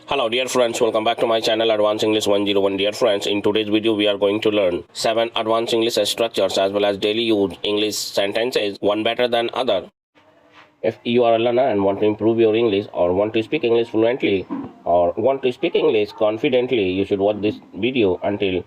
Hello dear friends, welcome back to my channel Advanced English 101. Dear friends, in today's video we are going to learn 7 advanced English structures as well as daily use English sentences, one better than other. If you are a learner and want to improve your English or want to speak English fluently or want to speak English confidently, you should watch this video until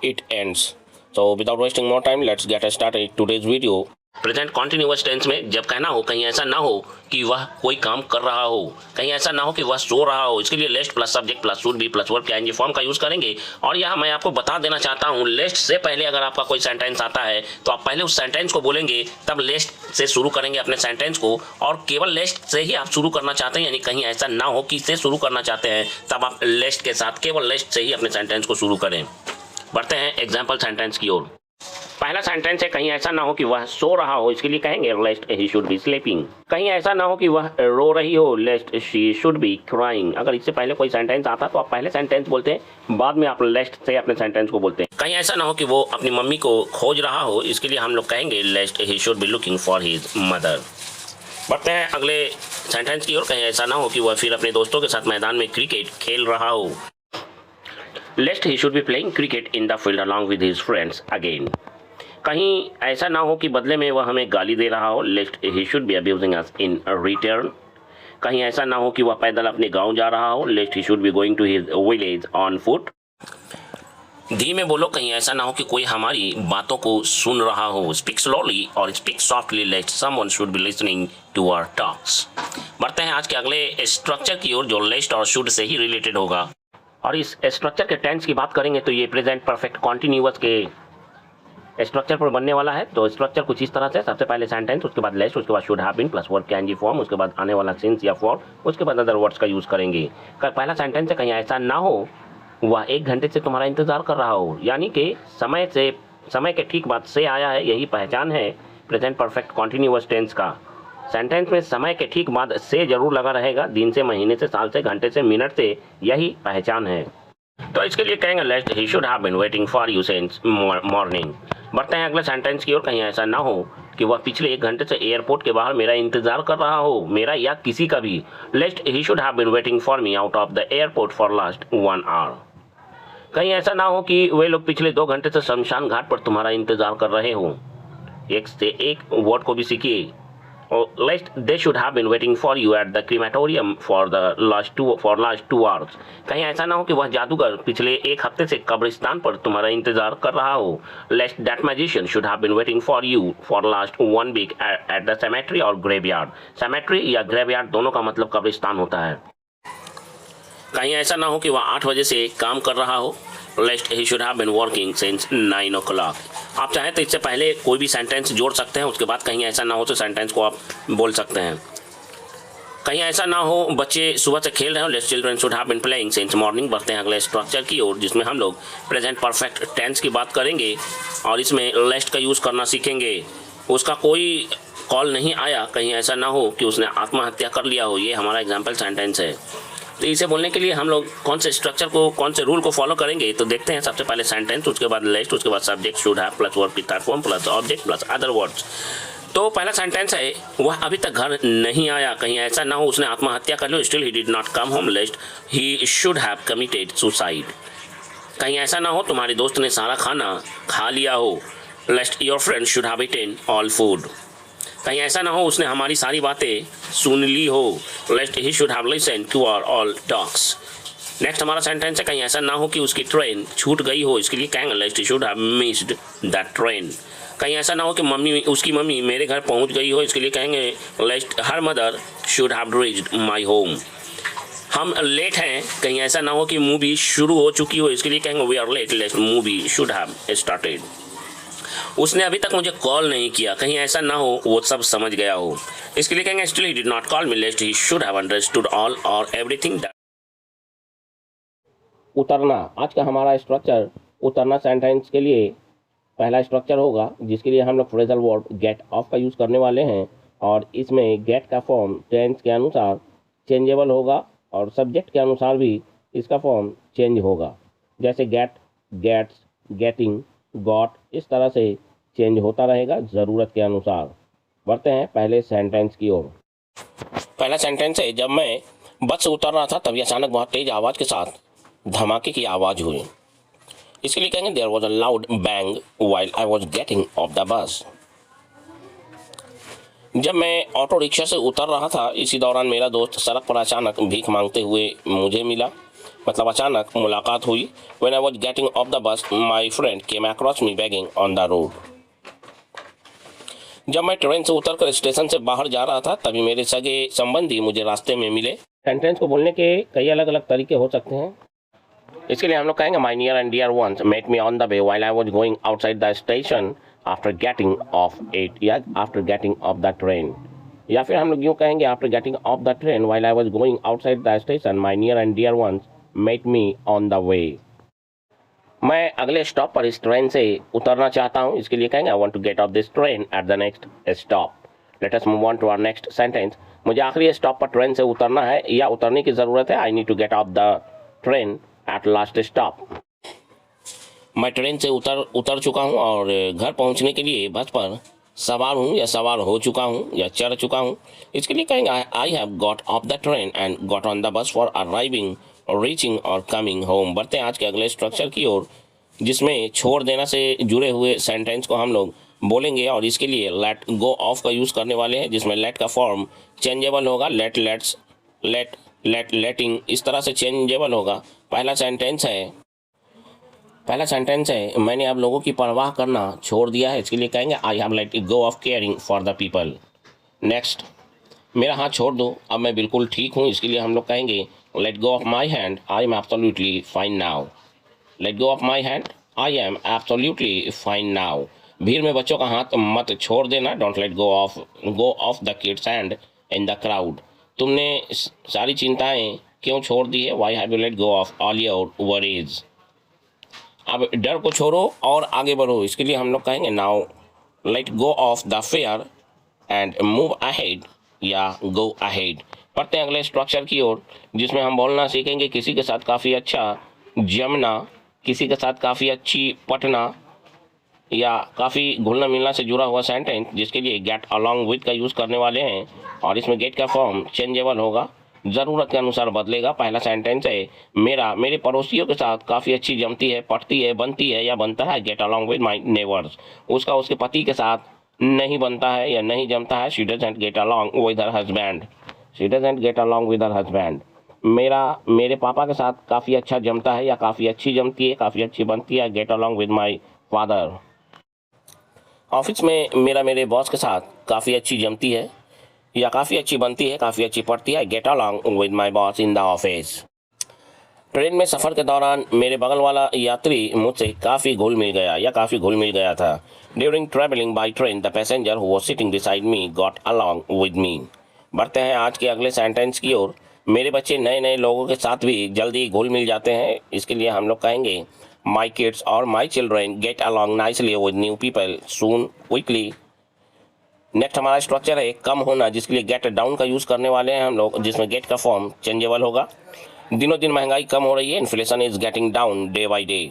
it ends. So without wasting more time, let's get started today's video. Present continuous tense में जब कहना हो, कहीं ऐसा ना हो कि वह कोई काम कर रहा हो, कहीं ऐसा ना हो कि वह सो रहा हो, इसके लिए lest plus subject plus should be plus verb के आईएनजी फॉर्म का यूज करेंगे। और यहाँ मैं आपको बता देना चाहता हूँ, लेस्ट से पहले अगर आपका कोई सेंटेंस आता है तो आप पहले उस सेंटेंस को बोलेंगे, तब लेस्ट से शुरू करेंगे अपने सेंटेंस को। और केवल लेस्ट से ही आप शुरू करना चाहते हैं, यानी कहीं ऐसा ना हो कि इससे शुरू करना चाहते हैं, तब आप लेस्ट के साथ केवल लेस्ट से ही अपने सेंटेंस को शुरू करें। बढ़ते हैं एग्जाम्पल सेंटेंस की ओर। पहला सेंटेंस है, कहीं ऐसा ना हो कि वह सो रहा हो, इसके लिए कहेंगे lest he should B sleeping. कहीं ऐसा ना हो कि वह रो रही हो, लेस्ट शी शुड बी क्राइंग। अगर इससे पहले कोई सेंटेंस आता तो आप पहले सेंटेंस बोलते हैं, बाद में आप लेस्ट से अपने सेंटेंस को बोलते हैं। कहीं ऐसा ना हो कि वो अपनी मम्मी को खोज रहा हो, इसके लिए हम लोग कहेंगे lest he should be looking for his mother. बढ़ते हैं अगले सेंटेंस की ओर। कहीं ऐसा ना हो कि वह फिर अपने दोस्तों के साथ मैदान में क्रिकेट खेल रहा हो, lest he should be playing cricket in the field along with his friends again. कहीं ऐसा ना हो कि बदले में वह हमें गाली दे रहा हो, lest he should be abusing us in return. कहीं ऐसा ना हो कि वह पैदल अपने गांव जा रहा हो, lest he should be going to his village on foot. धीमे बोलो, कहीं ऐसा ना हो कि कोई हमारी बातों को सुन रहा हो, स्पीक स्लोली और speak softly, lest someone should be listening to our talks. बढ़ते हैं आज के अगले स्ट्रक्चर की ओर, जो लेस्ट और शुड से ही रिलेटेड होगा। और इस स्ट्रक्चर के टेंस की बात करेंगे तो ये प्रेजेंट परफेक्ट कॉन्टिन्यूअस के स्ट्रक्चर पर बनने वाला है। तो स्ट्रक्चर कुछ इस तरह से, सबसे पहले सेंटेंस, उसके बाद लेस्ट, उसके बाद should have been plus verb के आईएनजी फॉर्म, उसके बाद आने वाला सिंस या फॉर, उसके बाद अदर वर्ड्स का यूज करेंगे। पहला सेंटेंस है, कहीं ऐसा ना हो वह 1 घंटे से तुम्हारा इंतजार कर रहा हो, यानी कि समय के ठीक बाद से आया है, यही पहचान है प्रेजेंट परफेक्ट कॉन्टिन्यूअस टेंस का। सेंटेंस में समय के ठीक बाद से जरूर लगा रहेगा, दिन से, महीने से, साल से, घंटे से, मिनट से, यही पहचान है। तो इसके लिए कहेंगे lest he should have been waiting for you since morning. बढ़ते हैं अगले सेंटेंस की ओर। कहीं ऐसा ना हो कि वह पिछले 1 घंटे से एयरपोर्ट के बाहर मेरा इंतजार कर रहा हो, मेरा या किसी का भी, lest he should have been waiting for me out of the airport for last 1 hour. कहीं ऐसा ना हो कि वे लोग पिछले 2 घंटे से शमशान घाट पर तुम्हारा इंतजार कर रहे हो। एक से एक वर्ड को भी सीखिए। Lest they should have been waiting for you at the crematorium for last 2 hours. कहीं ऐसा ना हो कि वह जादूगर पिछले 1 हफ्ते से कब्रिस्तान पर तुम्हारा इंतजार कर रहा हो। Lest that magician should have been waiting for you for last 1 week at the cemetery और ग्रेवयार्ड। सेमेट्री या ग्रेवयार्ड दोनों का मतलब कब्रिस्तान होता है। कहीं ऐसा ना हो कि वह 8 बजे से काम कर रहा हो, lest he should have been working since 9 o'clock। आप चाहें तो इससे पहले कोई भी सेंटेंस जोड़ सकते हैं, उसके बाद कहीं ऐसा ना हो तो सेंटेंस को आप बोल सकते हैं। कहीं ऐसा ना हो बच्चे सुबह से खेल रहे हो, lest children should have been playing since morning. बढ़ते हैं अगले स्ट्रक्चर की ओर, जिसमें हम लोग प्रेजेंट परफेक्ट टेंस की बात करेंगे और इसमें लेस्ट का यूज़ करना सीखेंगे। उसका कोई कॉल नहीं आया, कहीं ऐसा ना हो कि उसने आत्महत्या कर लिया हो, ये हमारा एग्जाम्पल सेंटेंस है। तो इसे बोलने के लिए हम लोग कौन से स्ट्रक्चर को, कौन से रूल को फॉलो करेंगे, तो देखते हैं। सबसे पहले सेंटेंस, उसके बाद लेस्ट, उसके बाद subject should have plus verb की third form plus object plus other words. तो पहला सेंटेंस है, वह अभी तक घर नहीं आया, कहीं ऐसा ना हो उसने आत्महत्या कर ली, still he did not come home, lest he should have committed suicide. कहीं ऐसा ना हो तुम्हारे दोस्त ने सारा खाना खा लिया हो, lest your friend should have eaten all food. कहीं ऐसा ना हो उसने हमारी सारी बातें सुन ली हो, lest he should have listened to our all talks. Next हमारा सेंटेंस है, कहीं ऐसा ना हो कि उसकी ट्रेन छूट गई हो, इसके लिए कहेंगे lest he should have missed that train. कहीं ऐसा ना हो कि उसकी मम्मी मेरे घर पहुंच गई हो, इसके लिए कहेंगे lest her mother should have reached my home. हम लेट हैं, कहीं ऐसा ना हो कि मूवी शुरू हो चुकी हो, इसके लिए कहेंगे we are late, lest movie should have started. उसने अभी तक मुझे कॉल नहीं किया, कहीं ऐसा ना हो वो सब समझ गया हो, इसके लिए कहेंगे still he did not call me, lest he should have understood all और एवरीथिंग। उतरना, आज का हमारा स्ट्रक्चर उतरना सेंटेंस के लिए पहला स्ट्रक्चर होगा, जिसके लिए हम लोग फ्रेजल वर्ब गेट ऑफ का यूज़ करने वाले हैं। और इसमें गेट का फॉर्म टेंस के अनुसार चेंजेबल होगा और सब्जेक्ट के अनुसार भी इसका फॉर्म चेंज होगा, जैसे गेट, गेट्स, गेटिंग, गॉट, इस तरह से चेंज होता रहेगा ज़रूरत के अनुसार। बढ़ते हैं पहले सेंटेंस की ओर। पहला सेंटेंस है, जब मैं बस से उतर रहा था तभी अचानक बहुत तेज आवाज़ के साथ धमाके की आवाज़ हुई। इसके लिए कहेंगे there was a loud bang while I was getting off the bus. जब मैं ऑटो रिक्शा से उतर रहा था इसी दौरान मेरा दोस्त सड़क पर अचानक भीख मांगते हुए मुझे मिला, मतलब अचानक मुलाकात हुई। When I was getting off the बस my friend came across me begging on the road. जब मैं ट्रेन से उतरकर स्टेशन से बाहर जा रहा था तभी मेरे सगे संबंधी मुझे रास्ते में मिले। सेंटेंस को बोलने के कई अलग अलग तरीके हो सकते हैं। इसके लिए हम लोग कहेंगे my near and dear once met me on the way while I was going outside the station after getting off it, या after getting off the train. या फिर हम लोग यूँ कहेंगे after getting off the train while I was going outside the station my near and dear once met me on the way. मैं अगले stop पर इस ट्रेन से उतरना चाहता हूँ, इसके लिए कहेंगे I want to get off this train at the next stop. Let us move on to our next sentence. मुझे आखिरी स्टॉप पर ट्रेन से उतरना है या उतरने की ज़रूरत है। I need to get off the train at last stop. मैं ट्रेन से उतर चुका हूँ और घर पहुँचने के लिए बस पर सवार हूँ या सवार हो चुका हूँ या चढ़ चुका हूँ। इसके लिए कहेंगे I have got off the train and got on the bus for arriving reaching और कमिंग होम। बढ़ते हैं आज के अगले स्ट्रक्चर की ओर, जिसमें छोड़ देना से जुड़े हुए सेंटेंस को हम लोग बोलेंगे और इसके लिए लेट गो ऑफ का यूज़ करने वाले हैं, जिसमें लेट का फॉर्म चेंजेबल होगा। लेट, लेट्स, लेट, लेटिंग, इस तरह से चेंजेबल होगा। पहला सेंटेंस है मैंने अब लोगों की परवाह करना छोड़ दिया है। इसके लिए कहेंगे I have let go of caring for the people. Next, मेरा हाथ छोड़ दो अब मैं बिल्कुल ठीक हूँ। इसके लिए हम लोग कहेंगे let go of my hand I am absolutely fine now. Let go of my hand I am absolutely fine now. भीड़ में बच्चों का हाथ मत छोड़ देना। Don't let go of the kids hand in the crowd. तुमने सारी चिंताएं क्यों छोड़ दी है। Why have you let go of all your worries. अब डर को छोड़ो और आगे बढ़ो। इसके लिए हम लोग कहेंगे now let go of the fair and move ahead या गो अहेड। पढ़ते हैं अगले स्ट्रक्चर की ओर, जिसमें हम बोलना सीखेंगे किसी के साथ काफ़ी अच्छा जमना, किसी के साथ काफ़ी अच्छी पटना या काफ़ी घुलना मिलना से जुड़ा हुआ सेंटेंस, जिसके लिए गेट अलॉन्ग विद का यूज़ करने वाले हैं और इसमें गेट का फॉर्म चेंजेबल होगा, ज़रूरत के अनुसार बदलेगा। पहला सेंटेंस है मेरे पड़ोसियों के साथ काफ़ी अच्छी जमती है, पटती है, बनती है या बनता है। Get along with my neighbours. उसका उसके पति के साथ नहीं बनता है या नहीं जमता है। She doesn't get along with her husband. She doesn't get along with her husband. मेरे पापा के साथ काफ़ी अच्छा जमता है या काफ़ी अच्छी जमती है, काफ़ी अच्छी बनती है। Get along with my father. Office में मेरे बॉस के साथ काफ़ी अच्छी जमती है या काफ़ी अच्छी बनती है, काफ़ी अच्छी पड़ती है। Get along with my boss in the office. Train में सफ़र के दौरान मेरे बगल वाला यात्री मुझसे काफ़ी घुल मिल गया या काफ़ी घुल मिल गया था। During travelling by train the passenger who was sitting beside me got along with me. बढ़ते हैं आज के अगले सेंटेंस की ओर। मेरे बच्चे नए नए लोगों के साथ भी जल्दी घुल मिल जाते हैं। इसके लिए हम लोग कहेंगे माई किड्स और my children get along nicely with new people soon quickly. Next हमारा स्ट्रक्चर है कम होना, जिसके लिए गेट डाउन का यूज़ करने वाले हैं हम लोग, जिसमें गेट का फॉर्म चेंजेबल होगा। दिनों दिन महंगाई कम हो रही है। Inflation is getting down day by day.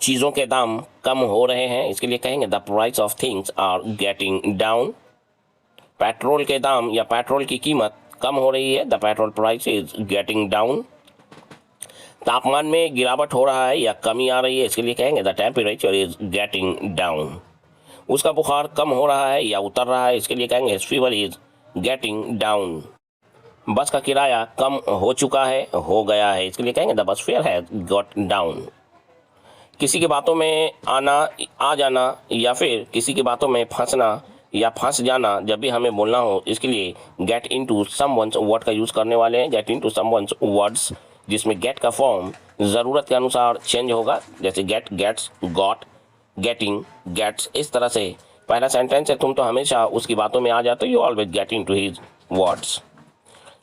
चीज़ों के दाम कम हो रहे हैं। इसके लिए कहेंगे the price of things are getting down. Petrol के दाम या पेट्रोल की कीमत कम हो रही है। The petrol price is getting down. तापमान में गिरावट हो रहा है या कमी आ रही है। इसके लिए कहेंगे the temperature is getting down. उसका बुखार कम हो रहा है या उतर रहा है। इसके लिए कहेंगे his fever is getting down. बस का किराया कम हो चुका है, हो गया है। इसके लिए कहेंगे the bus fair has got down. किसी की बातों में आ जाना या फिर किसी की बातों में फंसना या फंस जाना जब भी हमें बोलना हो, इसके लिए गेट इनटू समवन्स वर्ड का यूज़ करने वाले हैं। गेट इनटू समवन्स वर्ड्स, जिसमें गेट का फॉर्म ज़रूरत के अनुसार चेंज होगा, जैसे get, gets, got, getting, gets. इस तरह से पहला सेंटेंस है तुम तो हमेशा उसकी बातों में आ जाते हो, you always get into his words.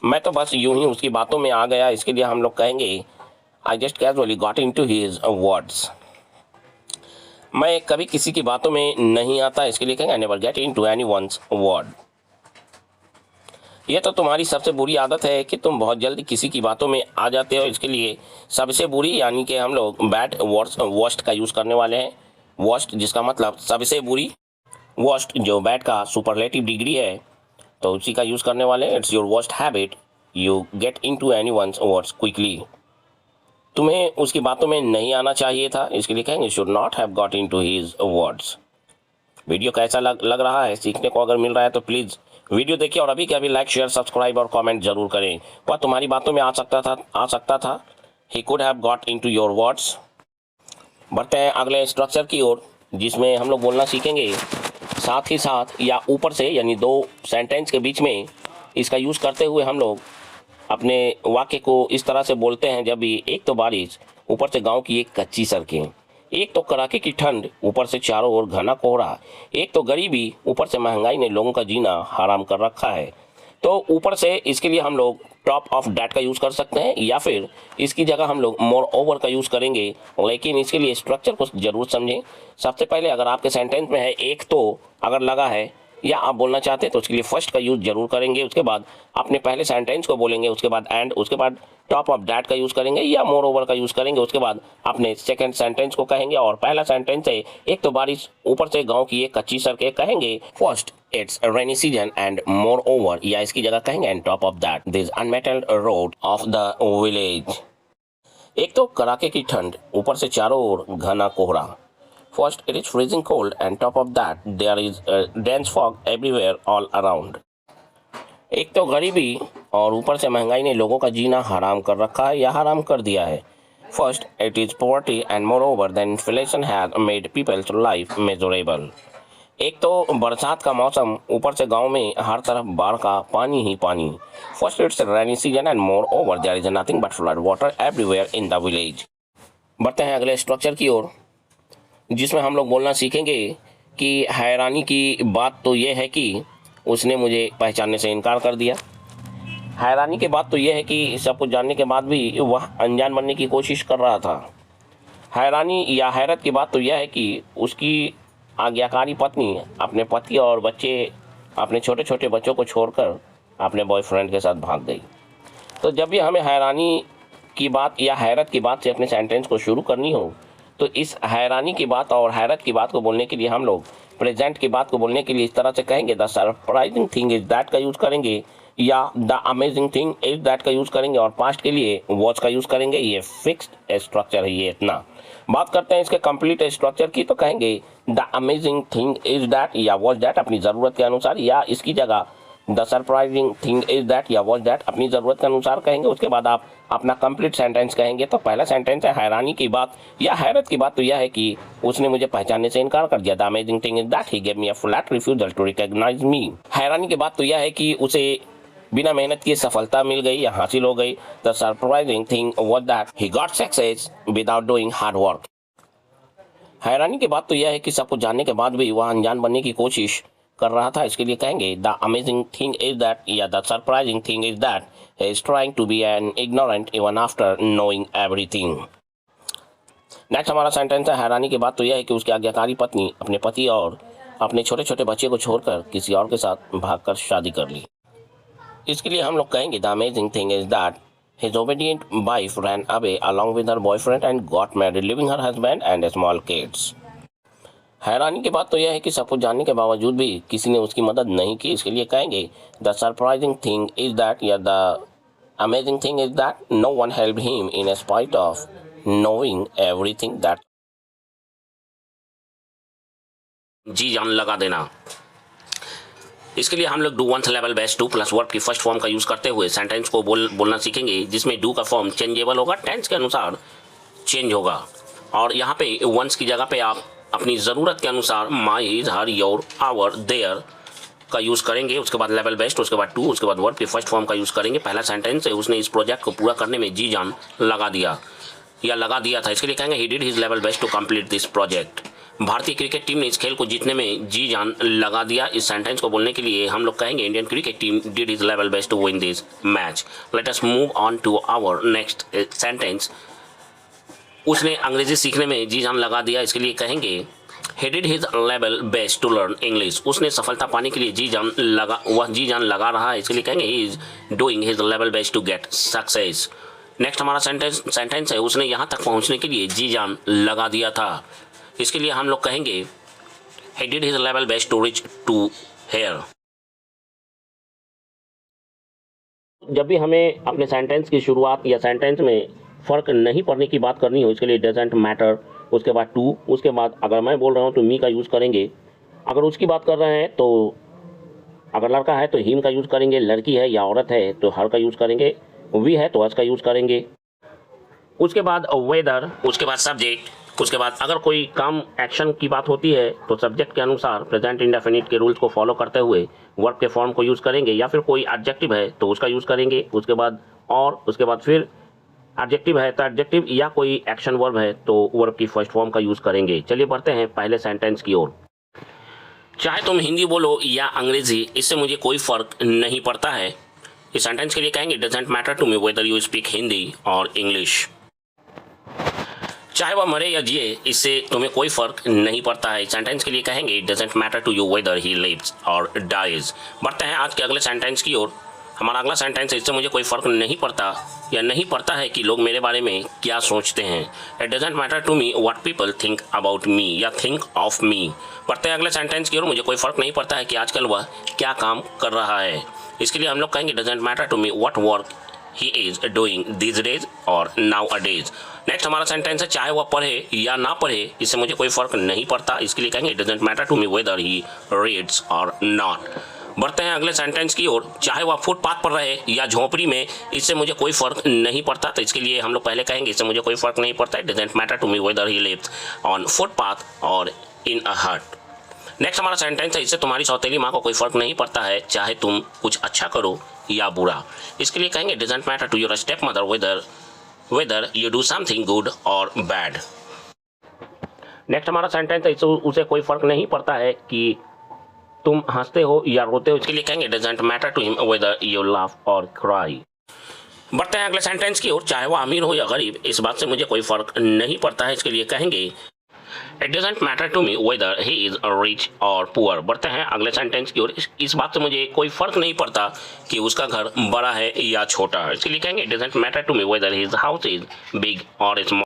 मैं तो बस यूं ही उसकी बातों में आ गया। इसके लिए हम लोग कहेंगे I just casually got into his words. मैं कभी किसी की बातों में नहीं आता। इसके लिए कहेंगे I never get into anyone's word. यह तो तुम्हारी सबसे बुरी आदत है कि तुम बहुत जल्दी किसी की बातों में आ जाते हो। इसके लिए सबसे बुरी यानी कि हम लोग बैड वर्स्ट का यूज़ करने वाले हैं। वर्स्ट जिसका मतलब सबसे बुरी, वर्स्ट जो बैड का सुपरलेटिव डिग्री है, तो उसी का यूज़ करने वाले हैं। It's your worst habit you get into anyone's words quickly. तुम्हें उसकी बातों में नहीं आना चाहिए था, इसके लिए कहेंगे should not have got into his words. Video कैसा लग रहा है, सीखने को अगर मिल रहा है तो प्लीज़ वीडियो देखिए और अभी के अभी लाइक शेयर सब्सक्राइब और कमेंट जरूर करें। वह तुम्हारी बातों में आ सकता था। He could have got into your words. बढ़ते हैं अगले स्ट्रक्चर की ओर, जिसमें हम लोग बोलना सीखेंगे साथ ही साथ या ऊपर से, यानी दो सेंटेंस के बीच में इसका यूज़ करते हुए हम लोग अपने वाक्य को इस तरह से बोलते हैं। जब भी एक तो बारिश, ऊपर से गांव की एक कच्ची सड़कें, एक तो कड़ाके की ठंड, ऊपर से चारों ओर घना कोहरा, एक तो गरीबी, ऊपर से महंगाई ने लोगों का जीना हराम कर रखा है। तो ऊपर से इसके लिए हम लोग टॉप ऑफ डैट का यूज़ कर सकते हैं, या फिर इसकी जगह हम लोग मोर ओवर का यूज़ करेंगे। लेकिन इसके लिए स्ट्रक्चर को जरूर समझें। सबसे पहले अगर आपके सेंटेंस में है एक तो अगर लगा है या आप बोलना चाहते हैं तो उसके लिए फर्स्ट का यूज़ जरूर करेंगे। उसके बाद अपने पहले सेंटेंस को बोलेंगे, उसके बाद एंड, उसके बाद टॉप ऑफ डैट का यूज़ करेंगे या मोर ओवर का यूज़ करेंगे। उसके बाद अपने सेकंड सेंटेंस को कहेंगे और पहला सेंटेंस है एक तो बारिश, ऊपर से गांव की एक कच्ची सड़कें, कहेंगे first it's rainy season and more over, या इसकी जगह कहेंगे and top of that this unmetalled road of the village. एक तो कड़ाके की ठंड, ऊपर से चारों ओर घना कोहरा। First, it is freezing cold, and top of that, there is a dense fog everywhere all around. एक तो गरीबी और ऊपर से महंगाई ने लोगों का जीना हराम कर रखा है या हराम कर दिया है। First, it is poverty, and moreover, the inflation has made people's life miserable. एक तो बरसात का मौसम, ऊपर से गांव में हर तरफ बाढ़ का पानी ही पानी। First, it's rainy season, and moreover, there is nothing but flood water everywhere in the village. बढ़ते हैं अगले स्ट्रक्चर की ओर, जिसमें हम लोग बोलना सीखेंगे कि हैरानी की बात तो यह है कि उसने मुझे पहचानने से इनकार कर दिया। हैरानी की बात तो यह है कि सब कुछ जानने के बाद भी वह अनजान बनने की कोशिश कर रहा था। हैरानी या हैरत की बात तो यह है कि उसकी आज्ञाकारी पत्नी अपने पति और बच्चे, अपने छोटे छोटे बच्चों को छोड़कर अपने बॉयफ्रेंड के साथ भाग गई। तो जब भी हमें हैरानी की बात या हैरत की बात से अपने सेंटेंस को शुरू करनी हो, तो इस हैरानी की बात और हैरत की बात को बोलने के लिए हम लोग प्रेजेंट की बात को बोलने के लिए इस तरह से कहेंगे the surprising thing is that का यूज़ करेंगे, या the amazing thing is that का यूज़ करेंगे, और पास्ट के लिए वॉच का यूज़ करेंगे। ये फिक्स्ड स्ट्रक्चर है, ये इतना। बात करते हैं इसके कंप्लीट स्ट्रक्चर की, तो कहेंगे the amazing thing is that या वॉच दैट अपनी ज़रूरत के अनुसार, या इसकी जगह the surprising thing is that या वॉच दैट अपनी ज़रूरत के अनुसार कहेंगे। उसके बाद आप अपना कंप्लीट सेंटेंस कहेंगे। तो पहला सेंटेंस है हैरानी की बात या हैरत की बात तो यह है कि उसने मुझे पहचानने से इनकार कर दिया। The amazing thing is that he gave me a flat refusal to recognise me. हैरानी की बात तो यह है कि उसे बिना मेहनत किए सफलता मिल गई या हासिल हो गई। The surprising thing was that he got success without doing hard work. हैरानी की बात तो यह है कि सब कुछ जानने के बाद भी वह अनजान बनने की कोशिश कर रहा था। इसके लिए कहेंगे the amazing thing is that या the surprising thing is that he is trying to be an ignorant even after knowing everything. Next हमारा सेंटेंस है हैरानी की बात तो यह है कि उसकी आज्ञाकारी पत्नी अपने पति और अपने छोटे छोटे बच्चे को छोड़कर किसी और के साथ भागकर शादी कर ली। इसके लिए हम लोग कहेंगे the amazing thing is that his obedient wife ran away along with her boyfriend and got married, leaving her husband and small kids. हैरानी की बात तो यह है कि सब कुछ जानने के बावजूद भी किसी ने उसकी मदद नहीं की। इसके लिए कहेंगे the surprising thing is that या the amazing thing is that no one help him in spite of knowing everything that. जी जान लगा देना। इसके लिए हम लोग do one's level best to plus verb की फर्स्ट फॉर्म का यूज़ करते हुए सेंटेंस को बोलना सीखेंगे, जिसमें डू का फॉर्म चेंजेबल होगा, टेंस के अनुसार चेंज होगा। और यहाँ पे वंस की जगह पे आप अपनी ज़रूरत के अनुसार my, his, her, your, our, their का यूज़ करेंगे। उसके बाद लेवल बेस्ट, उसके बाद टू, उसके बाद वर्ब की फर्स्ट फॉर्म का यूज़ करेंगे। पहला सेंटेंस है उसने इस प्रोजेक्ट को पूरा करने में जी जान लगा दिया या लगा दिया था। इसके लिए कहेंगे he did his level best to complete this project. भारतीय क्रिकेट टीम ने इस खेल को जीतने में जी जान लगा दिया। इस सेंटेंस को बोलने के लिए हम लोग कहेंगे Indian cricket team did his level best to win this match. Let us move on to our next sentence. उसने अंग्रेजी सीखने में जी जान लगा दिया। इसके लिए कहेंगे he did his level best to learn English. उसने सफलता पाने के लिए वह जी जान लगा रहा है। इसके लिए कहेंगे he is doing his level best to get success. Next हमारा सेंटेंस है उसने यहाँ तक पहुँचने के लिए जी जान लगा दिया था। इसके लिए हम लोग कहेंगे he did his level best to reach to here. जब भी हमें अपने सेंटेंस की शुरुआत या सेंटेंस में फ़र्क नहीं पड़ने की बात करनी हो, इसके लिए डजेंट मैटर, उसके बाद टू, उसके बाद अगर मैं बोल रहा हूँ तो मी का यूज़ करेंगे, अगर उसकी बात कर रहे हैं तो अगर लड़का है तो हिम का यूज़ करेंगे, लड़की है या औरत है तो हर का यूज़ करेंगे, वी है तो अस का यूज़ करेंगे। उसके बाद वेदर, उसके बाद सब्जेक्ट, उसके बाद अगर कोई काम एक्शन की बात होती है तो सब्जेक्ट के अनुसार प्रेजेंट इंडेफिनिट के रूल्स को फॉलो करते हुए वर्ब के फॉर्म को यूज़ करेंगे, या फिर कोई एडजेक्टिव है तो उसका यूज़ करेंगे, उसके बाद और उसके बाद फिर एडजेक्टिव है तो एडजेक्टिव, या कोई एक्शन वर्ब है तो वर्ब की फर्स्ट फॉर्म का यूज़ करेंगे। चलिए बढ़ते हैं पहले सेंटेंस की ओर। चाहे तुम हिंदी बोलो या अंग्रेजी, इससे मुझे कोई फ़र्क नहीं पड़ता है। इस सेंटेंस के लिए कहेंगे doesn't matter to me whether you speak Hindi और इंग्लिश। चाहे वह मरे या जिए, इससे तुम्हें कोई फर्क नहीं पड़ता है। सेंटेंस के लिए कहेंगे it doesn't matter to you whether he lives और डाइज। बढ़ते हैं आज के अगले सेंटेंस की ओर। हमारा अगला सेंटेंस है इससे मुझे कोई फर्क नहीं पड़ता या नहीं पड़ता है कि लोग मेरे बारे में क्या सोचते हैं। It doesn't matter to me what people think about me या थिंक ऑफ मी। बढ़ते हैं अगले सेंटेंस की ओर। मुझे कोई फर्क नहीं पड़ता है कि आजकल वह क्या काम कर रहा है। इसके लिए हम लोग कहेंगे doesn't matter to me what work he is doing these days और nowadays। नेक्स्ट हमारा सेंटेंस है चाहे वह पढ़े या ना पढ़े, इससे मुझे कोई फर्क नहीं पड़ता। इसके लिए कहेंगे doesn't matter to me whether he reads और नॉट। बढ़ते हैं अगले सेंटेंस की ओर। चाहे वह फुटपाथ पर रहे या झोपड़ी में, इससे मुझे कोई फर्क नहीं पड़ता। तो इसके लिए हम लोग पहले कहेंगे इससे मुझे कोई फर्क नहीं पड़ता। Doesn't matter to me whether he lives on footpath और इन अ हट। नेक्स्ट हमारा सेंटेंस है इससे तुम्हारी सौतेली माँ को कोई फर्क नहीं पड़ता है चाहे तुम कुछ अच्छा करो या बुरा। इसके लिए कहेंगे doesn't matter to your step mother whether you do something good और बैड। नेक्स्ट हमारा सेंटेंस है उसे कोई फर्क नहीं पड़ता है कि तुम हंसते हो या रोते हो। इसके लिए कहेंगे doesn't matter to him whether you laugh और क्राई। बढ़ते हैं अगले सेंटेंस की ओर। चाहे वह अमीर हो या गरीब, इस बात से मुझे कोई फर्क नहीं पड़ता है। इसके लिए कहेंगे it doesn't matter to me whether he is rich और पुअर। बढ़ते हैं अगले सेंटेंस की ओर। इस बात से मुझे कोई फर्क नहीं पड़ता कि उसका घर बड़ा है या छोटा है। इसके लिए कहेंगे it doesn't matter to me whether his house is big और स्मॉल।